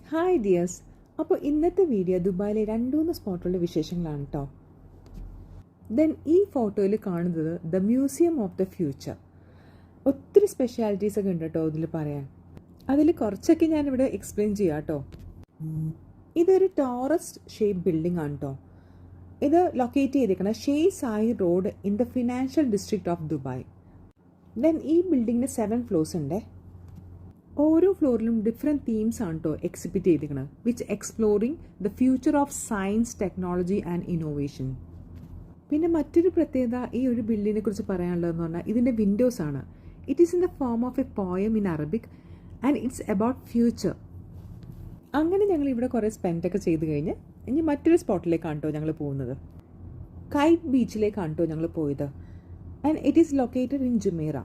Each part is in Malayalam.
Hi dears. അപ്പോൾ ഇന്നത്തെ വീഡിയോ ദുബായിലെ 2-3 സ്പോട്ടുള്ള വിശേഷങ്ങളാണ് കേട്ടോ. ദെൻ ഈ ഫോട്ടോയിൽ കാണുന്നത് the museum of the future. ഒത്തിരി സ്പെഷ്യാലിറ്റീസ് ഒക്കെ ഉണ്ട് കേട്ടോ ഇതിൽ പറയാൻ. അതിൽ കുറച്ചൊക്കെ ഞാനിവിടെ എക്സ്പ്ലെയിൻ ചെയ്യാം കേട്ടോ. ഇതൊരു ടോറസ്റ്റ് ഷേപ്പ് ബിൽഡിംഗ് ആണ് കേട്ടോ. ഇത് ലൊക്കേറ്റ് ചെയ്തിരിക്കുന്നത് Sheikh Zayed road in the financial district of Dubai. Then ഈ ബിൽഡിങ്ങിന് 7 ഫ്ലോർസ് ഉണ്ട്. ഓരോ ഫ്ലോറിലും ഡിഫറെൻറ്റ് തീംസ് ആണ് കേട്ടോ എക്സിബിറ്റ് ചെയ്തിരിക്കുന്നത്, which exploring the future of science, technology and innovation. പിന്നെ മറ്റൊരു പ്രത്യേകത ഈ ഒരു ബിൽഡിങ്ങിനെ കുറിച്ച് പറയാനുള്ളതെന്ന് പറഞ്ഞാൽ ഇതിൻ്റെ വിൻഡോസ് ആണ്. It is in the form of A poem in Arabic and it's about future. അങ്ങനെ ഞങ്ങൾ ഇവിടെ കുറേ സ്പെൻഡൊക്കെ ചെയ്ത് കഴിഞ്ഞ് ഇനി മറ്റൊരു സ്പോട്ടിലേക്കാണ് കേട്ടോ ഞങ്ങൾ പോകുന്നത്. കൈറ്റ് ബീച്ചിലേക്കാണ് കേട്ടോ ഞങ്ങൾ പോയത്. And it is located in Jumeirah.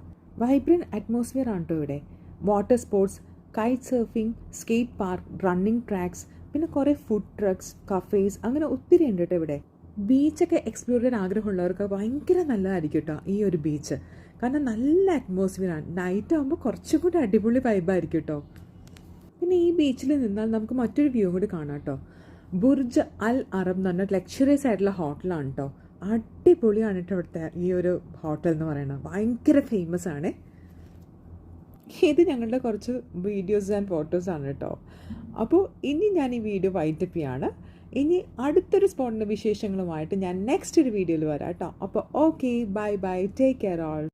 Vibrant atmosphere ആണ് കേട്ടോ ഇവിടെ. Water sports, KITE surfing, skate park, running tracks, പിന്നെ കുറേ ഫുഡ് ട്രക്സ്, കഫേസ്, അങ്ങനെ ഒത്തിരി ഉണ്ട് കേട്ടോ ഇവിടെ. ബീച്ചൊക്കെ എക്സ്പ്ലോർ ചെയ്യാൻ ആഗ്രഹമുള്ളവർക്ക് ഭയങ്കര നല്ലതായിരിക്കും കേട്ടോ ഈ ഒരു ബീച്ച്. കാരണം നല്ല അറ്റ്മോസ്ഫിയറാണ്. നൈറ്റ് ആകുമ്പോൾ കുറച്ചും കൂടി അടിപൊളി വൈബായിരിക്കും കേട്ടോ. പിന്നെ ഈ ബീച്ചിൽ നിന്നാൽ നമുക്ക് മറ്റൊരു വ്യൂ കൂടി കാണാം കേട്ടോ. ബുർജ് അൽ അറബ് എന്ന് പറഞ്ഞ ലക്ഷറിയസ് ആയിട്ടുള്ള ഹോട്ടലാണ് കേട്ടോ. അടിപൊളിയാണ് കേട്ടോ ഇവിടുത്തെ ഈ ഒരു ഹോട്ടൽ എന്ന് പറയുന്നത്. ഭയങ്കര ഫേമസ് ആണ്. ഇത് ഞങ്ങളുടെ കുറച്ച് വീഡിയോസ് ആൻഡ് ഫോട്ടോസാണ് കേട്ടോ. അപ്പോൾ ഇനി ഞാൻ ഈ വീഡിയോ വൈൻഡപ്പ് ചെയ്യാണ്. ഇനി അടുത്തൊരു സ്പോട്ടിൻ്റെ വിശേഷങ്ങളുമായിട്ട് ഞാൻ നെക്സ്റ്റ് ഒരു വീഡിയോയിൽ വരാം കേട്ടോ. അപ്പോൾ okay, bye bye, take care all.